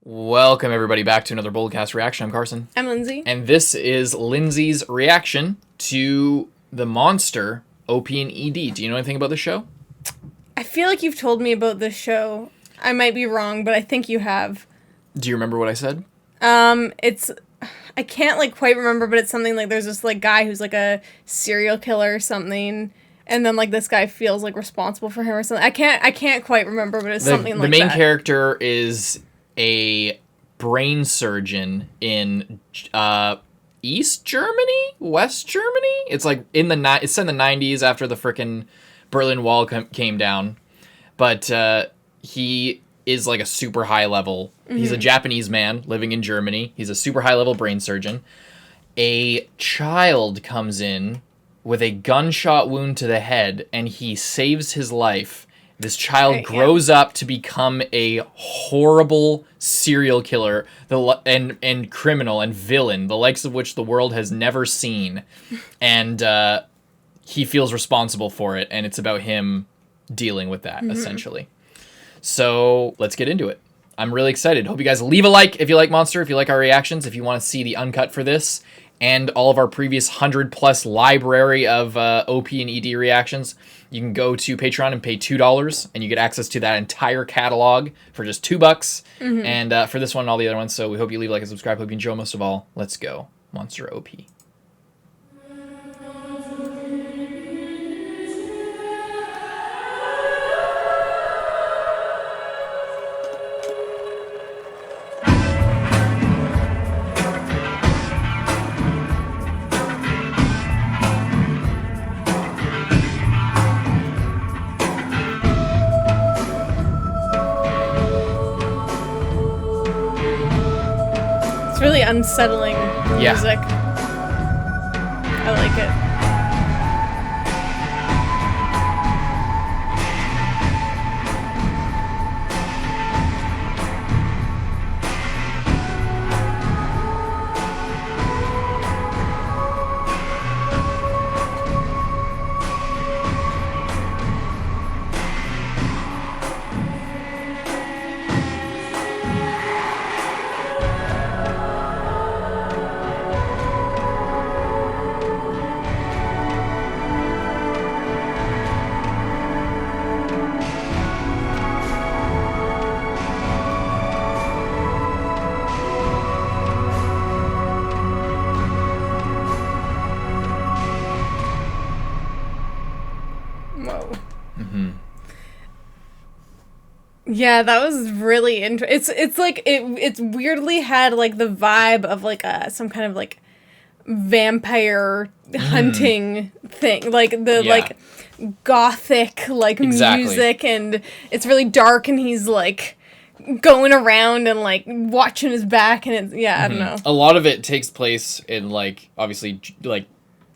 Welcome, everybody, back to another BOLDcast reaction. I'm Carson. I'm Lindsay. And this is Lindsay's reaction to the monster, OP and ED. Do you know anything about the show? I feel like you've told me about this show. I might be wrong, but I think you have. Do you remember what I said? I can't, quite remember, but it's something like there's this, guy who's, a serial killer or something, and then, this guy feels, responsible for him or something. I can't quite remember, but it's something like that. The main character is a brain surgeon in East Germany, West Germany. It's it's in the 90s after the frickin' Berlin Wall came down, but he is a super high level. Mm-hmm. He's a Japanese man living in Germany. He's a super high level brain surgeon. A child comes in with a gunshot wound to the head, and he saves his life. This child grows up to become a horrible serial killer and criminal and villain, the likes of which the world has never seen. And he feels responsible for it, and it's about him dealing with that, essentially. So let's get into it. I'm really excited. Hope you guys leave a like if you like Monster, if you like our reactions, if you want to see the uncut for this, and all of our previous 100+ library of OP and ED reactions. You can go to Patreon and pay $2, and you get access to that entire catalog for just $2. Mm-hmm. And for this one and all the other ones, so we hope you leave a like and subscribe. Hope you enjoy. Most of all, let's go. Monster OP. Really unsettling music. I like it. Whoa. Mm-hmm. Yeah, that was really interesting. It's weirdly had the vibe of some kind of vampire hunting thing, gothic music, and it's really dark, and he's going around and watching his back, and I don't know. A lot of it takes place in obviously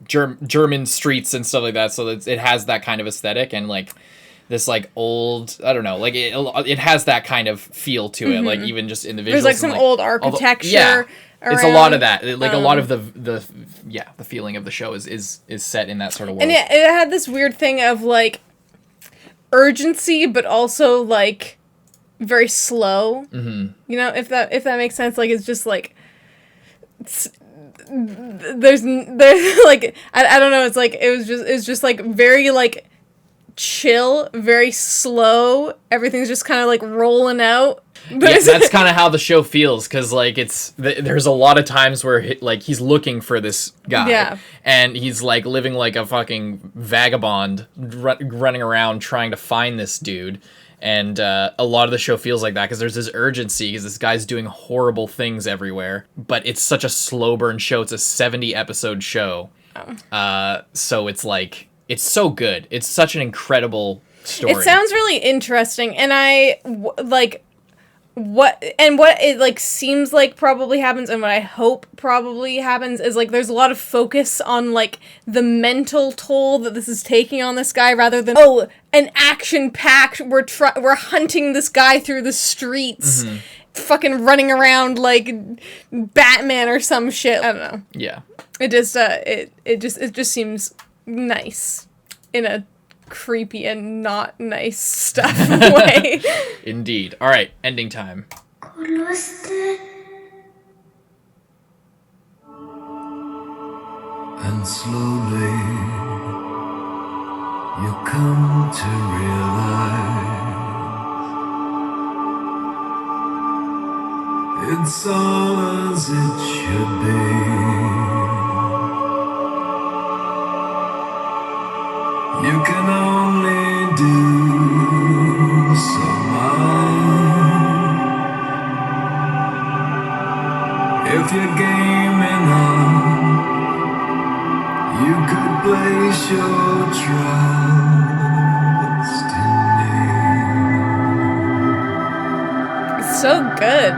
German streets and stuff like that, so it has that kind of aesthetic and this old, I don't know, it has that kind of feel to it, even just in the visuals. There's some old architecture. It's a lot of that. A lot of the feeling of the show is set in that sort of world. And it had this weird thing of urgency, but also very slow. Mm-hmm. You know, if that makes sense. It's just there's I don't know. It was just very chill, very slow. Everything's just kind of rolling out. Yeah, that's kind of how the show feels, because there's a lot of times where he's looking for this guy, and he's living like a fucking vagabond, running around trying to find this dude. And a lot of the show feels like that, because there's this urgency, because this guy's doing horrible things everywhere. But it's such a slow burn show. It's a 70-episode show. Oh. So it's it's so good. It's such an incredible story. It sounds really interesting, and what it seems like probably happens, and what I hope probably happens is there's a lot of focus on the mental toll that this is taking on this guy, rather than an action-packed we're hunting this guy through the streets, fucking running around like Batman or some shit. I don't know. Yeah. It just seems nice in a creepy and not nice stuff way. Indeed. All right, ending time. And slowly you come to realize it's all as it should be. You can only do so much if you're game enough. You could place your trust in me. It's so good.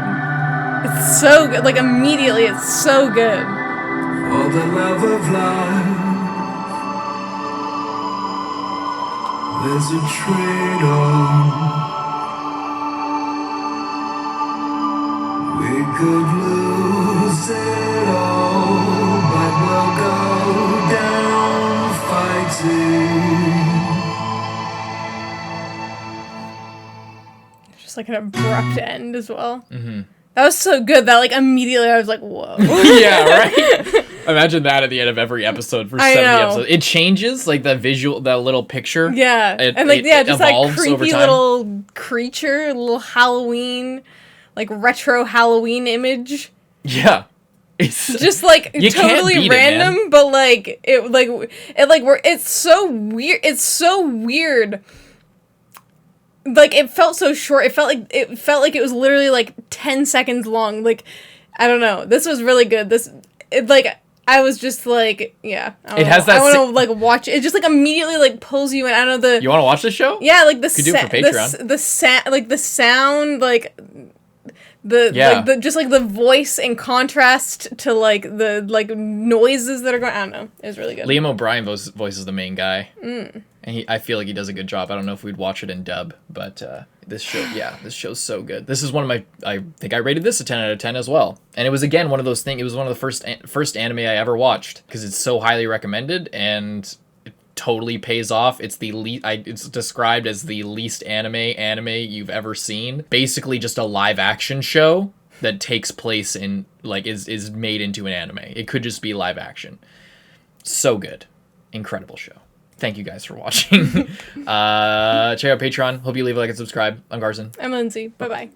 It's so good. Like, immediately, it's so good. For the love of life, there's a trade-off. We could lose it all, but we'll go down fighting. Just like an abrupt end as well. Mm-hmm. That was so good that like immediately I was like, whoa. Yeah, right? Imagine that at the end of every episode for 70 episodes. It changes, like the visual, that little picture. Yeah. And like, just like creepy little creature, little Halloween, like retro Halloween image. Yeah. It's just like totally random, but like it's so weird. It's so weird. Like it felt so short. It felt like it was literally like 10 seconds long. Like I don't know. This was really good. I was just like, yeah. It has that. I want to like watch it. It just like immediately like pulls you in. I don't know You want to watch the show? Yeah, like the could do it for Patreon. The sound like. The just like the voice in contrast to like the like noises that are going. I don't know. It was really good. Liam O'Brien voices the main guy, and I feel like he does a good job. I don't know if we'd watch it in dub, but this show's so good. This is one of my. I think I rated this a 10 out of 10 as well, and it was again one of those things. It was one of the first anime I ever watched because it's so highly recommended and. Totally pays off. It's it's described as the least anime you've ever seen. Basically just a live action show that takes place in like is made into an anime. It could just be live action. So good. Incredible show. Thank you guys for watching. Check out Patreon. Hope you leave a like and subscribe. I'm Carson. I'm Lindsay. Bye-bye.